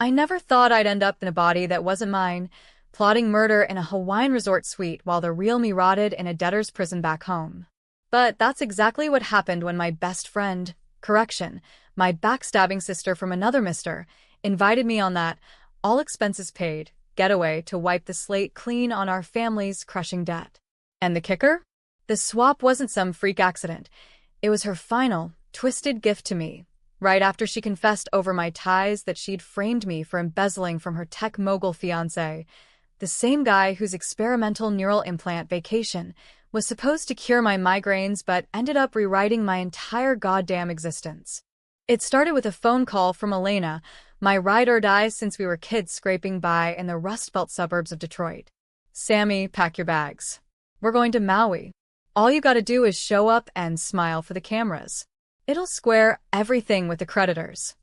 I never thought I'd end up in a body that wasn't mine, plotting murder in a Hawaiian resort suite while the real me rotted in a debtor's prison back home. But that's exactly what happened when my best friend, correction, my backstabbing sister from another mister, invited me on that, all expenses paid, getaway to wipe the slate clean on our family's crushing debt. And the kicker? The swap wasn't some freak accident. It was her final, twisted gift to me, right after she confessed over my ties that she'd framed me for embezzling from her tech mogul fiancé, the same guy whose experimental neural implant vacation was supposed to cure my migraines but ended up rewriting my entire goddamn existence. It started with a phone call from Elena, my ride or die since we were kids scraping by in the Rust Belt suburbs of Detroit. "Sammy, pack your bags. We're going to Maui. All you gotta do is show up and smile for the cameras. It'll square everything with the creditors."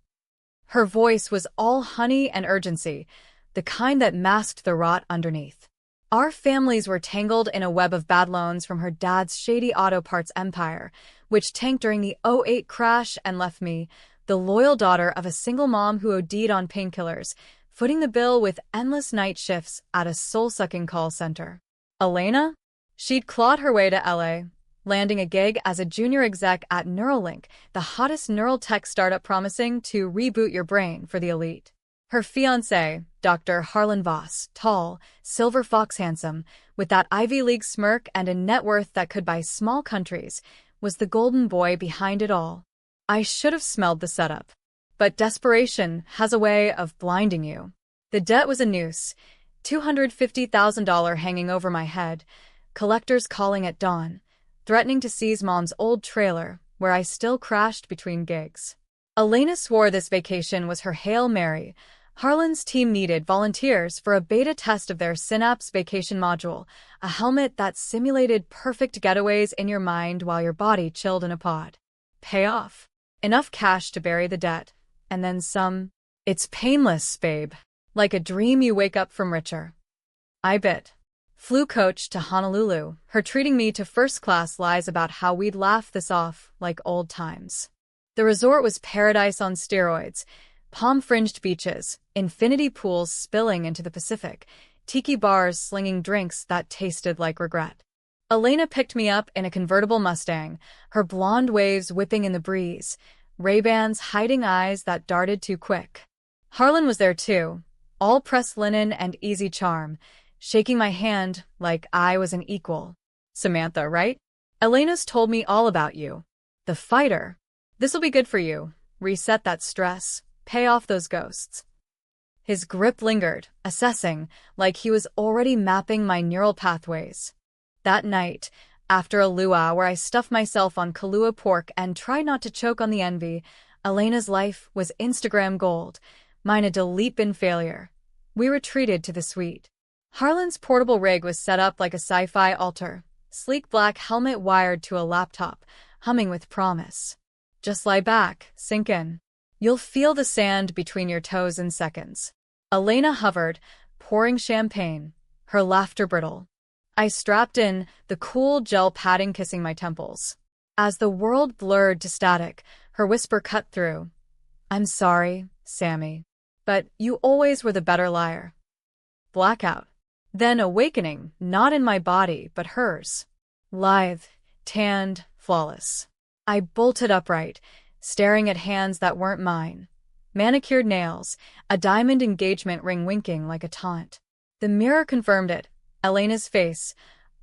Her voice was all honey and urgency, the kind that masked the rot underneath. Our families were tangled in a web of bad loans from her dad's shady auto parts empire, which tanked during the '08 crash and left me, the loyal daughter of a single mom who OD'd on painkillers, footing the bill with endless night shifts at a soul-sucking call center. Elena? She'd clawed her way to LA, landing a gig as a junior exec at Neuralink, the hottest neural tech startup promising to reboot your brain for the elite. Her fiancé, Dr. Harlan Voss, tall, silver fox handsome, with that Ivy League smirk and a net worth that could buy small countries, was the golden boy behind it all. I should have smelled the setup. But desperation has a way of blinding you. The debt was a noose, $250,000 hanging over my head, collectors calling at dawn, threatening to seize Mom's old trailer, where I still crashed between gigs. Elena swore this vacation was her Hail Mary. Harlan's team needed volunteers for a beta test of their Synapse vacation module, a helmet that simulated perfect getaways in your mind while your body chilled in a pod. Payoff? Enough cash to bury the debt, and then some. It's painless, babe. Like a dream you wake up from richer. I bit. Flew coach to Honolulu, her treating me to first-class lies about how we'd laugh this off like old times. The resort was paradise on steroids, palm-fringed beaches, infinity pools spilling into the Pacific, tiki bars slinging drinks that tasted like regret. Elena picked me up in a convertible Mustang, her blonde waves whipping in the breeze, Ray-Bans hiding eyes that darted too quick. Harlan was there too, all pressed linen and easy charm, shaking my hand like I was an equal. "Samantha, right? Elena's told me all about you. The fighter. This'll be good for you. Reset that stress. Pay off those ghosts." His grip lingered, assessing, like he was already mapping my neural pathways. That night, after a luau where I stuffed myself on Kahlua pork and tried not to choke on the envy, Elena's life was Instagram gold, mine a delete-bin failure. We retreated to the suite. Harlan's portable rig was set up like a sci-fi altar, sleek black helmet wired to a laptop, humming with promise. "Just lie back, sink in. You'll feel the sand between your toes in seconds." Elena hovered, pouring champagne, her laughter brittle. I strapped in, the cool gel padding kissing my temples. As the world blurred to static, her whisper cut through. "I'm sorry, Sammy. But you always were the better liar." Blackout. Then awakening, not in my body, but hers. Lithe, tanned, flawless. I bolted upright, staring at hands that weren't mine. Manicured nails, a diamond engagement ring winking like a taunt. The mirror confirmed it. Elena's face,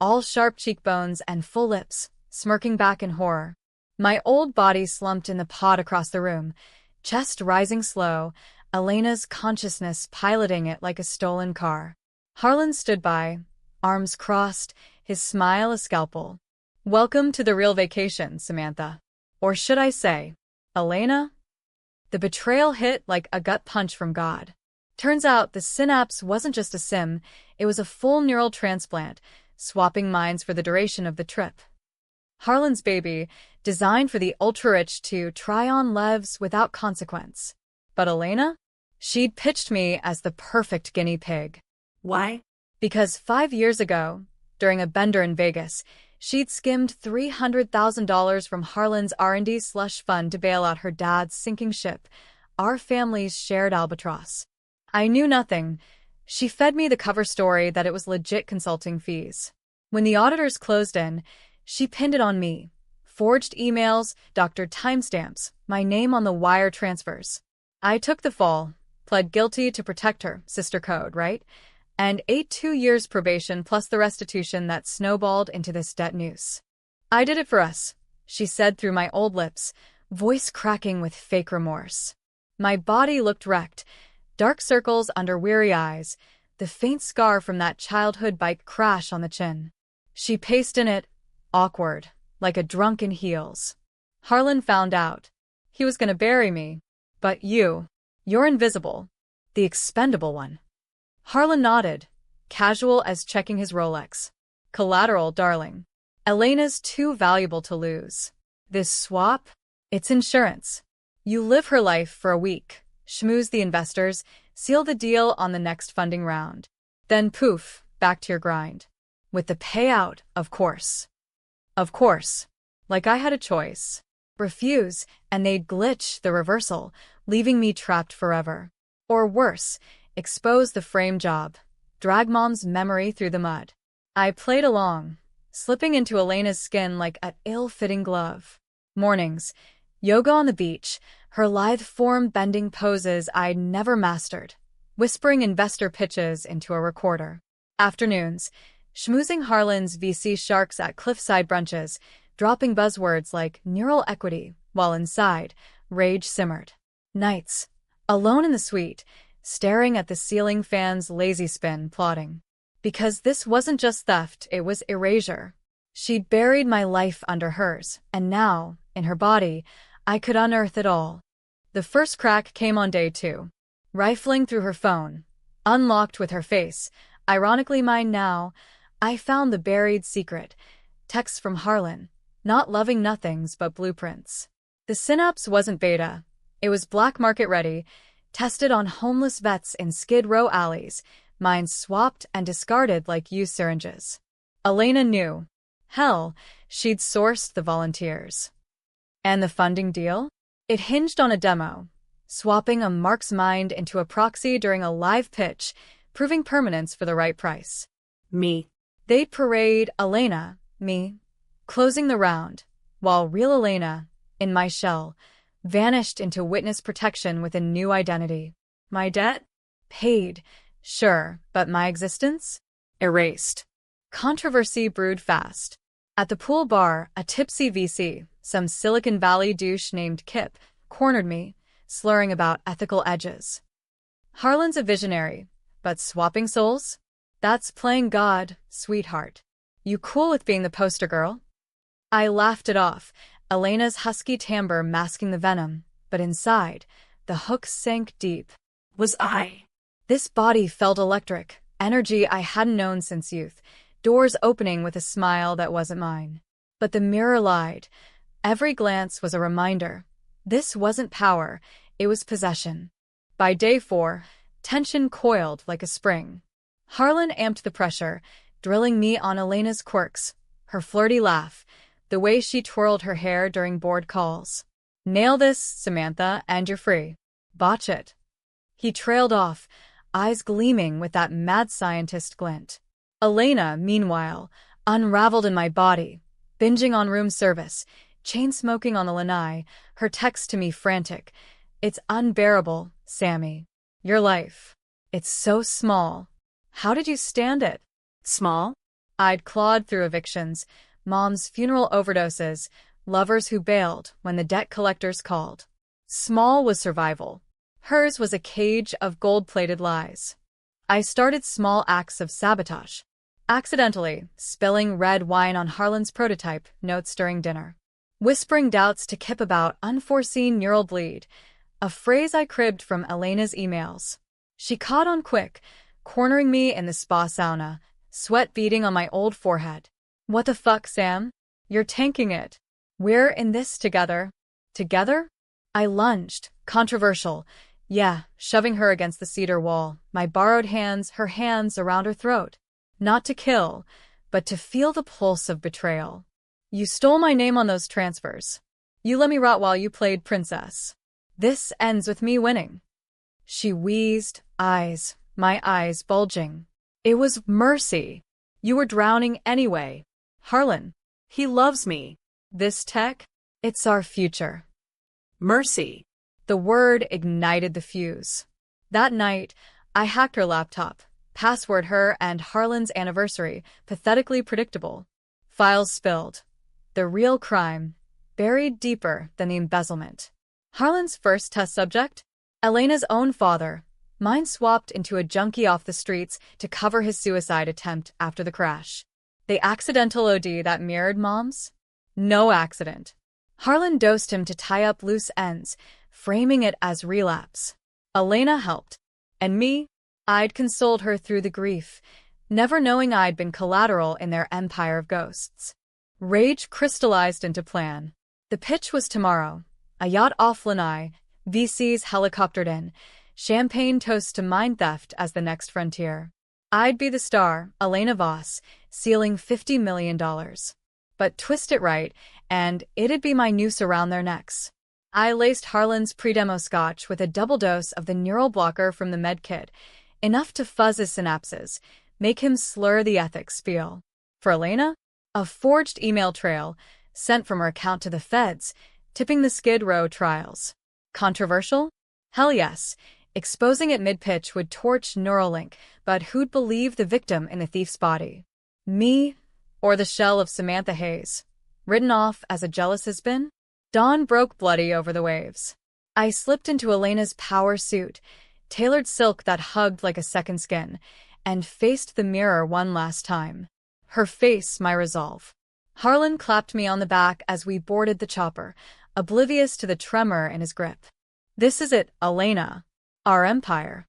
all sharp cheekbones and full lips, smirking back in horror. My old body slumped in the pod across the room, chest rising slow, Elena's consciousness piloting it like a stolen car. Harlan stood by, arms crossed, his smile a scalpel. "Welcome to the real vacation, Samantha. Or should I say, Elena?" The betrayal hit like a gut punch from God. Turns out the Synapse wasn't just a sim, it was a full neural transplant, swapping minds for the duration of the trip. Harlan's baby, designed for the ultra-rich to try on levs without consequence. But Elena? She'd pitched me as the perfect guinea pig. Why? Because 5 years ago, during a bender in Vegas, she'd skimmed $300,000 from Harlan's R&D slush fund to bail out her dad's sinking ship, our family's shared albatross. I knew nothing. She fed me the cover story that it was legit consulting fees. When the auditors closed in, she pinned it on me. Forged emails, doctored timestamps, my name on the wire transfers. I took the fall, pled guilty to protect her, sister code, right? And ate 2 years probation plus the restitution that snowballed into this debt noose. I did it for us, she said through my old lips, voice cracking with fake remorse. My body looked wrecked, dark circles under weary eyes, the faint scar from that childhood bike crash on the chin. She paced in it, awkward, like a drunk in heels. Harlan found out. He was gonna bury me. But you're invisible. The expendable one. Harlan nodded, casual as checking his Rolex. Collateral, darling. Elena's too valuable to lose. This swap? It's insurance. You live her life for a week, schmooze the investors, seal the deal on the next funding round. Then poof, back to your grind. With the payout, of course. Of course. Like I had a choice. Refuse, and they'd glitch the reversal, leaving me trapped forever. Or worse, expose the frame job, drag mom's memory through the mud. I played along, slipping into Elena's skin like an ill-fitting glove. Mornings, yoga on the beach, her lithe form bending poses I'd never mastered, whispering investor pitches into a recorder. Afternoons, schmoozing Harlan's VC sharks at cliffside brunches, dropping buzzwords like neural equity, while inside, rage simmered. Nights, alone in the suite, staring at the ceiling fan's lazy spin, plotting. Because this wasn't just theft, it was erasure. She'd buried my life under hers, and now, in her body, I could unearth it all. The first crack came on day 2. Rifling through her phone, unlocked with her face, ironically mine now, I found the buried secret. Texts from Harlan, not loving nothings but blueprints. The synapse wasn't beta. It was black market ready, tested on homeless vets in Skid Row alleys, mine swapped and discarded like used syringes. Elena knew. Hell, she'd sourced the volunteers. And the funding deal? It hinged on a demo, swapping a mark's mind into a proxy during a live pitch, proving permanence for the right price. Me. They'd parade Elena, me, closing the round, while real Elena, in my shell, vanished into witness protection with a new identity. My debt? Paid, sure, but my existence? Erased. Controversy brewed fast. At the pool bar, a tipsy VC, some Silicon Valley douche named Kip, cornered me, slurring about ethical edges. Harlan's a visionary, but swapping souls? That's playing God, sweetheart. You cool with being the poster girl? I laughed it off, Elena's husky timbre masking the venom, but inside, the hook sank deep. Was I? This body felt electric, energy I hadn't known since youth, doors opening with a smile that wasn't mine. But the mirror lied. Every glance was a reminder. This wasn't power, it was possession. By day 4, tension coiled like a spring. Harlan amped the pressure, drilling me on Elena's quirks, her flirty laugh, the way she twirled her hair during board calls. Nail this, Samantha, and you're free. Botch it. He trailed off, eyes gleaming with that mad scientist glint. Elena, meanwhile, unraveled in my body, binging on room service, chain-smoking on the lanai, her text to me frantic. It's unbearable, Sammy. Your life. It's so small. How did you stand it? Small? I'd clawed through evictions, mom's funeral overdoses, lovers who bailed when the debt collectors called. Small was survival. Hers was a cage of gold-plated lies. I started small acts of sabotage. Accidentally, spilling red wine on Harlan's prototype notes during dinner. Whispering doubts to Kip about unforeseen neural bleed, a phrase I cribbed from Elena's emails. She caught on quick, cornering me in the spa sauna, sweat beading on my old forehead. What the fuck, Sam? You're tanking it. We're in this together. Together? I lunged, controversial. Yeah, shoving her against the cedar wall, my borrowed hands, her hands around her throat. Not to kill, but to feel the pulse of betrayal. You stole my name on those transfers. You let me rot while you played princess. This ends with me winning. She wheezed, my eyes bulging. It was Mercy. You were drowning anyway. Harlan. He loves me. This tech? It's our future. Mercy. The word ignited the fuse. That night, I hacked her laptop, password her and Harlan's anniversary, pathetically predictable. Files spilled. The real crime, buried deeper than the embezzlement. Harlan's first test subject? Elena's own father. Mine swapped into a junkie off the streets to cover his suicide attempt after the crash. The accidental OD that mirrored Mom's? No accident. Harlan dosed him to tie up loose ends, framing it as relapse. Elena helped. And me? I'd consoled her through the grief, never knowing I'd been collateral in their empire of ghosts. Rage crystallized into plan. The pitch was tomorrow. A yacht off Lanai, VCs helicoptered in, champagne toast to mind theft as the next frontier. I'd be the star, Elena Voss, sealing $50 million. But twist it right, and it'd be my noose around their necks. I laced Harlan's pre-demo scotch with a double dose of the neural blocker from the med kit, enough to fuzz his synapses, make him slur the ethics spiel. For Elena, a forged email trail, sent from her account to the feds, tipping the Skid Row trials. Controversial? Hell yes. Exposing it mid-pitch would torch Neuralink, but who'd believe the victim in the thief's body? Me, or the shell of Samantha Hayes, written off as a jealous has-been? Dawn broke bloody over the waves. I slipped into Elena's power suit, tailored silk that hugged like a second skin, and faced the mirror one last time. Her face, my resolve. Harlan clapped me on the back as we boarded the chopper, oblivious to the tremor in his grip. This is it, Elena. Our empire.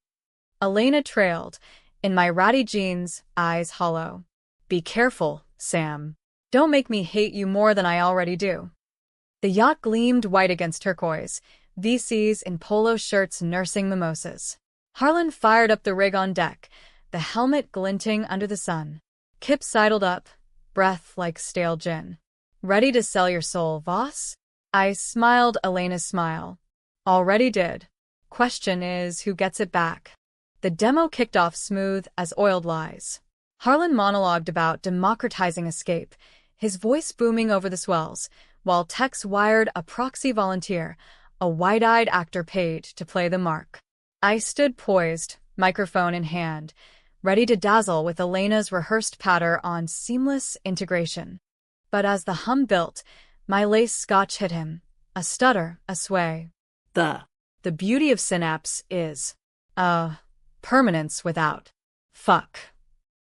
Elena trailed, in my ratty jeans, eyes hollow. Be careful, Sam. Don't make me hate you more than I already do. The yacht gleamed white against turquoise, VCs in polo shirts nursing mimosas. Harlan fired up the rig on deck, the helmet glinting under the sun. Kip sidled up, breath like stale gin. Ready to sell your soul, Voss? I smiled Elena's smile. Already did. Question is, who gets it back? The demo kicked off smooth as oiled lies. Harlan monologued about democratizing escape, his voice booming over the swells, while Tex wired a proxy volunteer, a wide-eyed actor paid to play the mark. I stood poised, microphone in hand, ready to dazzle with Elena's rehearsed patter on seamless integration. But as the hum built, my lace scotch hit him, a stutter, a sway. The beauty of synapse is, permanence without. Fuck.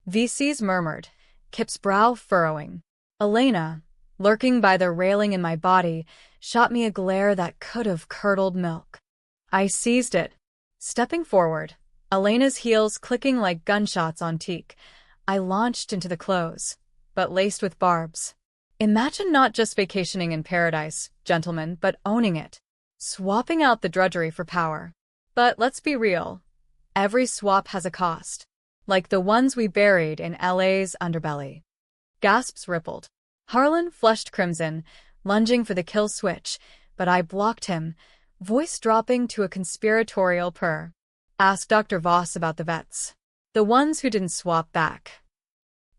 VCs murmured, Kip's brow furrowing. Elena, lurking by the railing in my body, shot me a glare that could have curdled milk. I seized it. Stepping forward, Elena's heels clicking like gunshots on teak, I launched into the close, but laced with barbs. Imagine not just vacationing in paradise, gentlemen, but owning it. Swapping out the drudgery for power. But let's be real. Every swap has a cost. Like the ones we buried in LA's underbelly. Gasps rippled. Harlan flushed crimson, lunging for the kill switch, but I blocked him, voice dropping to a conspiratorial purr. Ask Dr. Voss about the vets. The ones who didn't swap back.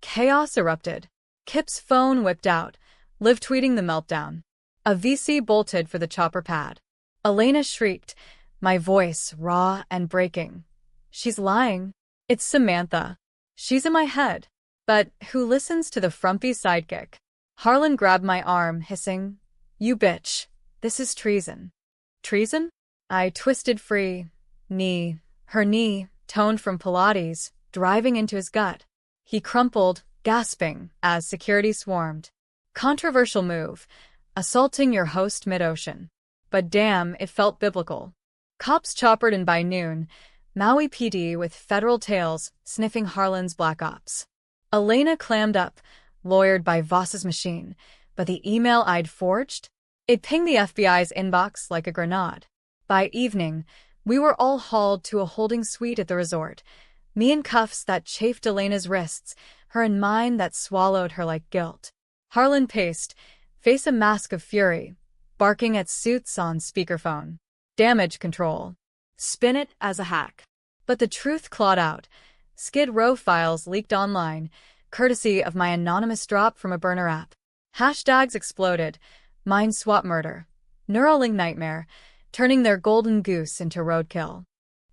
Chaos erupted. Kip's phone whipped out, live tweeting the meltdown. A VC bolted for the chopper pad. Elena shrieked, my voice raw and breaking. She's lying. It's Samantha. She's in my head. But who listens to the frumpy sidekick? Harlan grabbed my arm, hissing, you bitch. This is treason. Treason? I twisted free. Her knee, toned from Pilates, driving into his gut. He crumpled, gasping, as security swarmed. Controversial move, assaulting your host mid-ocean. But damn, it felt biblical. Cops choppered in by noon, Maui PD with federal tails sniffing Harlan's black ops. Elena clammed up, lawyered by Voss's machine, but the email I'd forged? It pinged the FBI's inbox like a grenade. By evening, we were all hauled to a holding suite at the resort, me in cuffs that chafed Elena's wrists, her in mine that swallowed her like guilt. Harlan paced, face a mask of fury, barking at suits on speakerphone. Damage control. Spin it as a hack. But the truth clawed out. Skid Row files leaked online, courtesy of my anonymous drop from a burner app. Hashtags exploded. Mind swap murder. Neuralink nightmare, turning their golden goose into roadkill.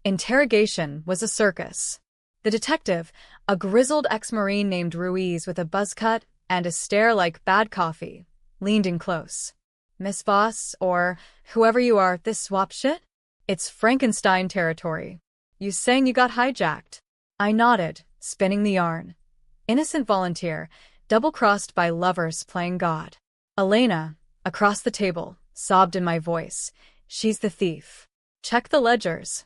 Interrogation was a circus. The detective, a grizzled ex-Marine named Ruiz with a buzz cut and a stare like bad coffee, leaned in close. Miss Voss, or whoever you are, this swap shit? It's Frankenstein territory. You saying you got hijacked? I nodded, spinning the yarn. Innocent volunteer, double-crossed by lovers playing God. Elena, across the table, sobbed in my voice. She's the thief. Check the ledgers.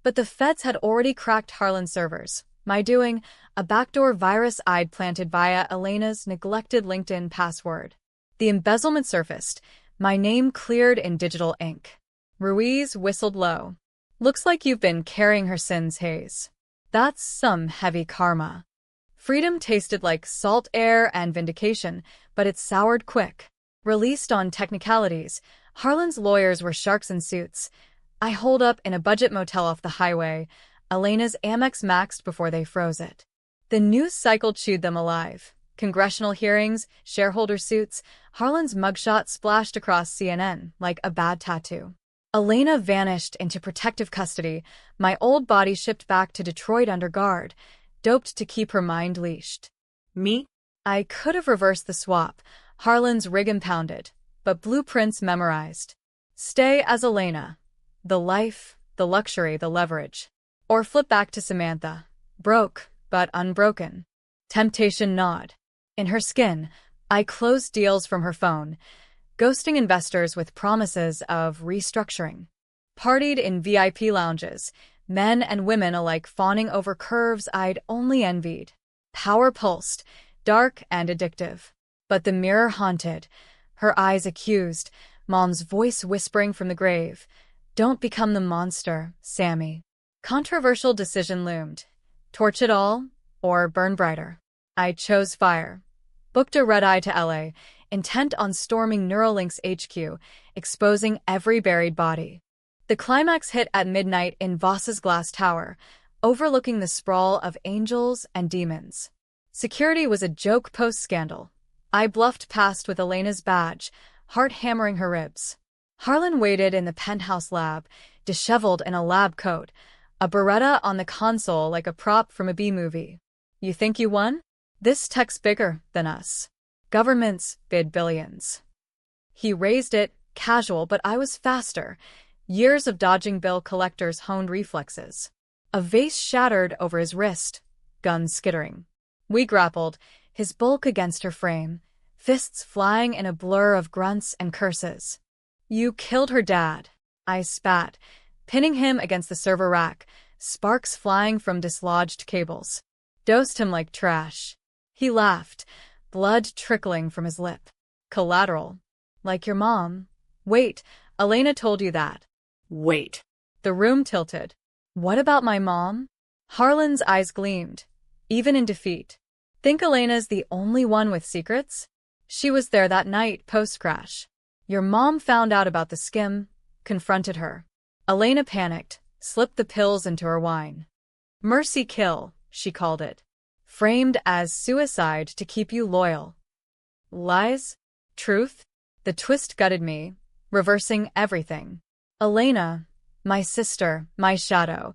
But the feds had already cracked Harlan's servers. My doing, a backdoor virus I'd planted via Elena's neglected LinkedIn password. The embezzlement surfaced, my name cleared in digital ink. Ruiz whistled low. Looks like you've been carrying her sins haze. That's some heavy karma. Freedom tasted like salt air and vindication, but it soured quick. Released on technicalities, Harlan's lawyers were sharks in suits. I holed up in a budget motel off the highway. Elena's Amex maxed before they froze it. The news cycle chewed them alive. Congressional hearings, shareholder suits, Harlan's mugshot splashed across CNN like a bad tattoo. Elena vanished into protective custody, my old body shipped back to Detroit under guard, doped to keep her mind leashed. Me? I could have reversed the swap, Harlan's rig impounded, but blueprints memorized. Stay as Elena. The life, the luxury, the leverage. Or flip back to Samantha. Broke, but unbroken. Temptation gnawed. In her skin, I closed deals from her phone, ghosting investors with promises of restructuring. Partied in VIP lounges, men and women alike fawning over curves I'd only envied. Power pulsed, dark and addictive. But the mirror haunted, her eyes accused, Mom's voice whispering from the grave. Don't become the monster, Sammy. Controversial decision loomed. Torch it all, or burn brighter. I chose fire. Booked a red-eye to LA, intent on storming Neuralink's HQ, exposing every buried body. The climax hit at midnight in Voss's glass tower, overlooking the sprawl of angels and demons. Security was a joke post-scandal. I bluffed past with Elena's badge, heart hammering her ribs. Harlan waited in the penthouse lab, disheveled in a lab coat, a Beretta on the console like a prop from a B-movie. You think you won? This tech's bigger than us. Governments bid billions. He raised it, casual, but I was faster. Years of dodging bill collectors honed reflexes. A vase shattered over his wrist, gun skittering. We grappled, his bulk against her frame, fists flying in a blur of grunts and curses. You killed her dad, I spat, pinning him against the server rack, sparks flying from dislodged cables. Dosed him like trash. He laughed, blood trickling from his lip. Collateral. Like your mom. Wait, Elena told you that. Wait. The room tilted. What about my mom? Harlan's eyes gleamed, even in defeat. Think Elena's the only one with secrets? She was there that night post-crash. Your mom found out about the skim, confronted her. Elena panicked, slipped the pills into her wine. Mercy kill, she called it. Framed as suicide to keep you loyal. Lies? Truth? The twist gutted me, reversing everything. Elena, my sister, my shadow,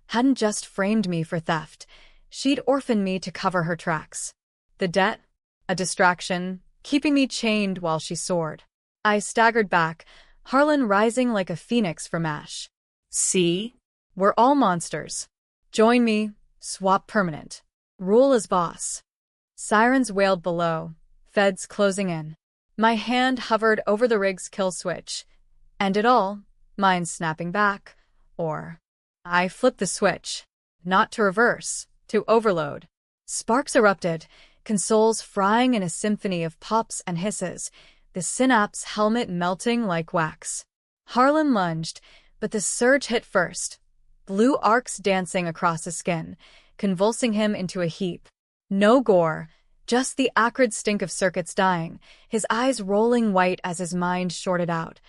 hadn't just framed me for theft. She'd orphaned me to cover her tracks. The debt? A distraction, keeping me chained while she soared. I staggered back, Harlan rising like a phoenix from ash. See? We're all monsters. Join me, swap permanent. Rule as boss. Sirens wailed below, feds closing in. My hand hovered over the rig's kill switch. End it all, mine snapping back. Or I flipped the switch. Not to reverse, to overload. Sparks erupted, consoles frying in a symphony of pops and hisses, the synapse helmet melting like wax. Harlan lunged, but the surge hit first. Blue arcs dancing across his skin, convulsing him into a heap. No gore, just the acrid stink of circuits dying, his eyes rolling white as his mind shorted out.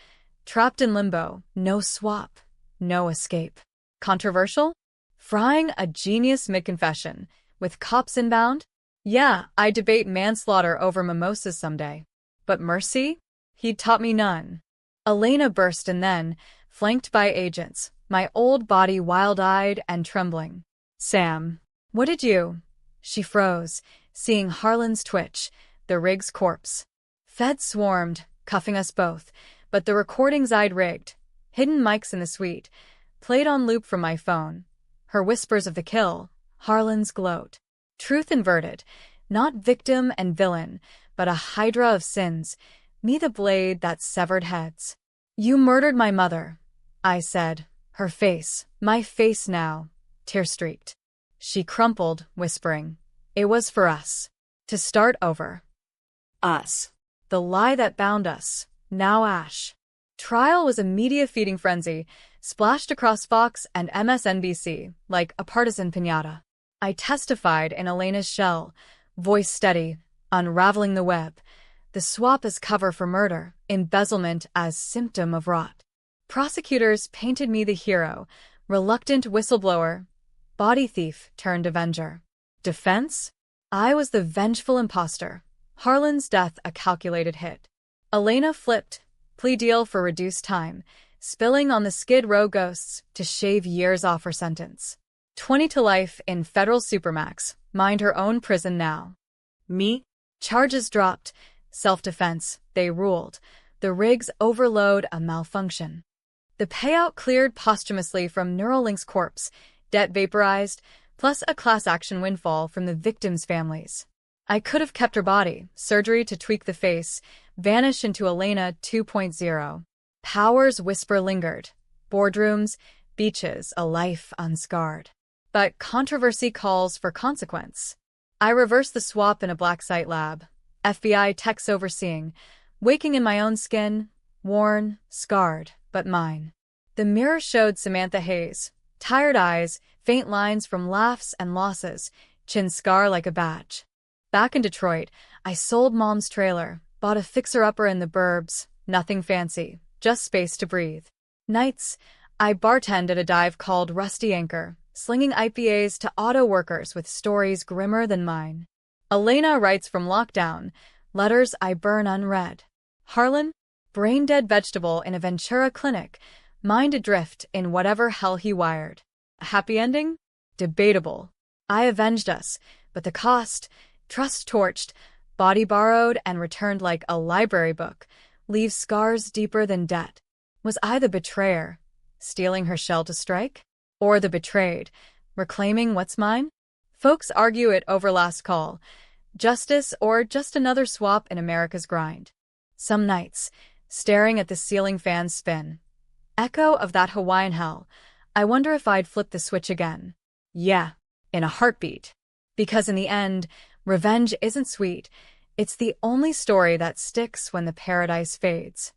Trapped in limbo, no swap, no escape. Controversial? Frying a genius mid-confession, with cops inbound? Yeah, I debate manslaughter over mimosas someday. But mercy? He'd taught me none. Elena burst and then, flanked by agents, my old body wild-eyed and trembling. Sam, what did you? She froze, seeing Harlan's twitch, the rig's corpse. Feds swarmed, cuffing us both, but the recordings I'd rigged, hidden mics in the suite, played on loop from my phone. Her whispers of the kill, Harlan's gloat. Truth inverted, not victim and villain, but a hydra of sins, me the blade that severed heads. You murdered my mother, I said, her face, my face now, tear-streaked. She crumpled, whispering, it was for us. To start over. Us. The lie that bound us, now ash. Trial was a media-feeding frenzy, splashed across Fox and MSNBC like a partisan piñata. I testified in Elena's shell, voice steady, unraveling the web. The swap as cover for murder, embezzlement as symptom of rot. Prosecutors painted me the hero, reluctant whistleblower, body thief turned avenger. Defense? I was the vengeful imposter. Harlan's death a calculated hit. Elena flipped, plea deal for reduced time, spilling on the Skid Row ghosts to shave years off her sentence. 20 to life in federal supermax, mind her own prison now. Me? Charges dropped. Self-defense, they ruled. The rig's overload a malfunction. The payout cleared posthumously from Neuralink's corpse, debt vaporized, plus a class action windfall from the victims' families. I could have kept her body, surgery to tweak the face, vanish into Elena 2.0. Power's whisper lingered. Boardrooms, beaches, a life unscarred. But controversy calls for consequence. I reversed the swap in a black site lab. FBI techs overseeing, waking in my own skin, worn, scarred, but mine. The mirror showed Samantha Hayes, tired eyes, faint lines from laughs and losses, chin scar like a badge. Back in Detroit, I sold Mom's trailer, bought a fixer-upper in the burbs, nothing fancy, just space to breathe. Nights, I bartended at a dive called Rusty Anchor, slinging IPAs to auto workers with stories grimmer than mine. Elena writes from lockdown, letters I burn unread. Harlan, brain-dead vegetable in a Ventura clinic, mind adrift in whatever hell he wired. A happy ending? Debatable. I avenged us, but the cost, trust torched, body borrowed and returned like a library book, leaves scars deeper than debt. Was I the betrayer, stealing her shell to strike? Or the betrayed, reclaiming what's mine? Folks argue it over last call, justice or just another swap in America's grind. Some nights, staring at the ceiling fan's spin, echo of that Hawaiian hell, I wonder if I'd flip the switch again. Yeah, in a heartbeat. Because in the end, revenge isn't sweet. It's the only story that sticks when the paradise fades.